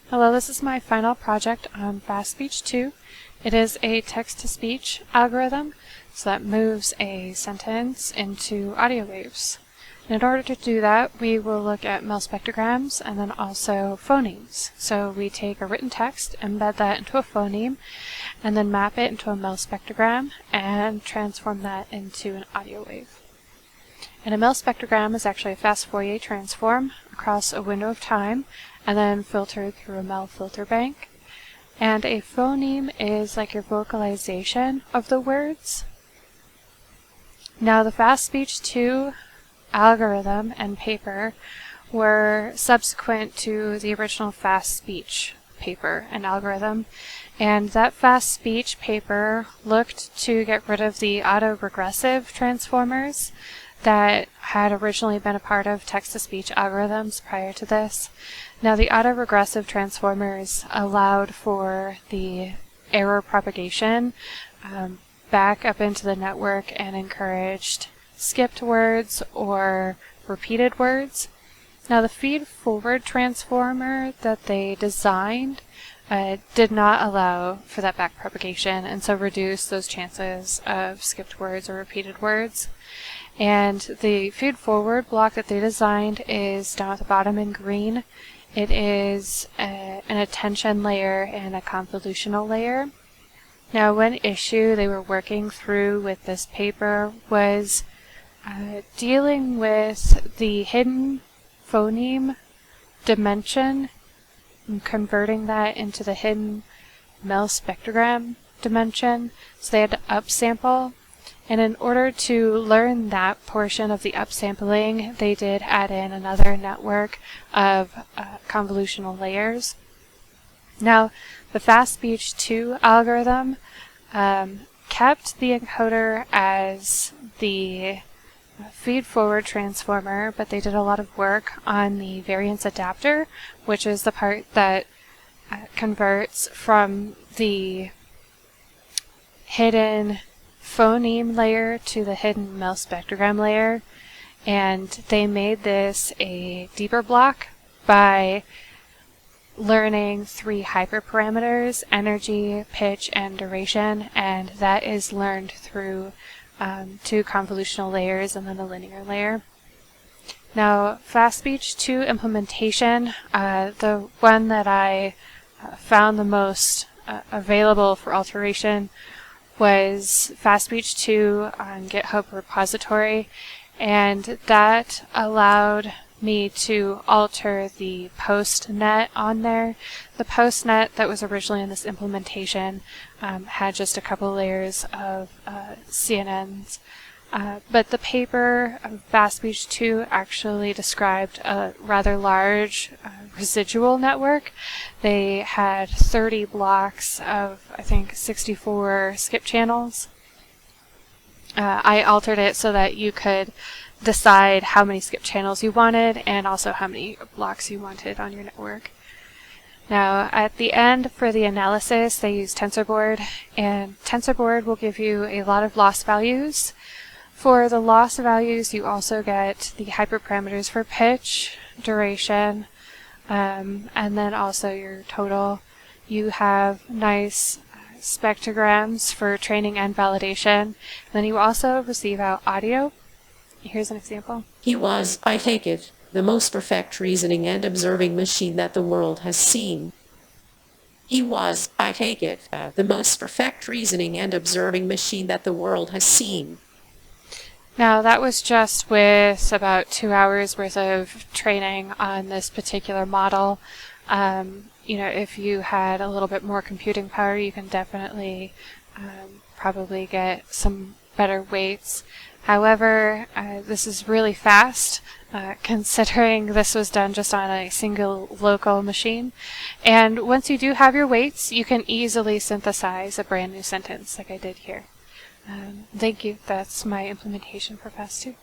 Hello, this is my final project on FastSpeech 2. It is a text-to-speech algorithm, so that moves a sentence into audio waves. In order to do that, we will look at mel spectrograms and then also phonemes. So we take a written text, embed that into a phoneme, and then map it into a mel spectrogram and transform that into an audio wave. And a mel spectrogram is actually a fast Fourier transform across a window of time and then filtered through a mel filter bank. And a phoneme is like your vocalization of the words. Now the FastSpeech 2 algorithm and paper were subsequent to the original FastSpeech paper and algorithm, and that FastSpeech paper looked to get rid of the autoregressive transformers that had originally been a part of text-to-speech algorithms prior to this. Now the autoregressive transformers allowed for the error propagation back up into the network and encouraged skipped words or repeated words. Now the feed-forward transformer that they designed did not allow for that back propagation, and so reduced those chances of skipped words or repeated words. And the feed-forward block that they designed is down at the bottom in green. It is an attention layer and a convolutional layer. Now one issue they were working through with this paper was dealing with the hidden phoneme dimension and converting that into the hidden mel spectrogram dimension. So they had to upsample. And in order to learn that portion of the upsampling, they did add in another network of convolutional layers. Now, the FastSpeech 2 algorithm kept the encoder as the feed-forward transformer, but they did a lot of work on the variance adapter, which is the part that converts from the hidden phoneme layer to the hidden mel spectrogram layer, and they made this a deeper block by learning 3 hyperparameters: energy, pitch, and duration, and that is learned through 2 convolutional layers and then a linear layer. Now FastSpeech 2 implementation, the one that I found the most available for alteration was FastSpeech 2 on GitHub repository, and that allowed me to alter the post net on there. The post net that was originally in this implementation had just a couple layers of CNNs, but the paper of FastSpeech 2 actually described a rather large residual network. They had 30 blocks of, I think, 64 skip channels. I altered it so that you could decide how many skip channels you wanted and also how many blocks you wanted on your network. Now at the end for the analysis they use TensorBoard, and TensorBoard will give you a lot of loss values. For the loss values you also get the hyperparameters for pitch, duration, and then also your total. You have nice spectrograms for training and validation. And then you also receive out audio. Here's an example. He was, I take it, the most perfect reasoning and observing machine that the world has seen. He was, I take it, the most perfect reasoning and observing machine that the world has seen. Now that was just with about 2 hours worth of training on this particular model. You know, if you had a little bit more computing power, you can definitely probably get some better weights. However, this is really fast, considering this was done just on a single local machine. And once you do have your weights, you can easily synthesize a brand new sentence like I did here. Thank you. That's my implementation for Fast2.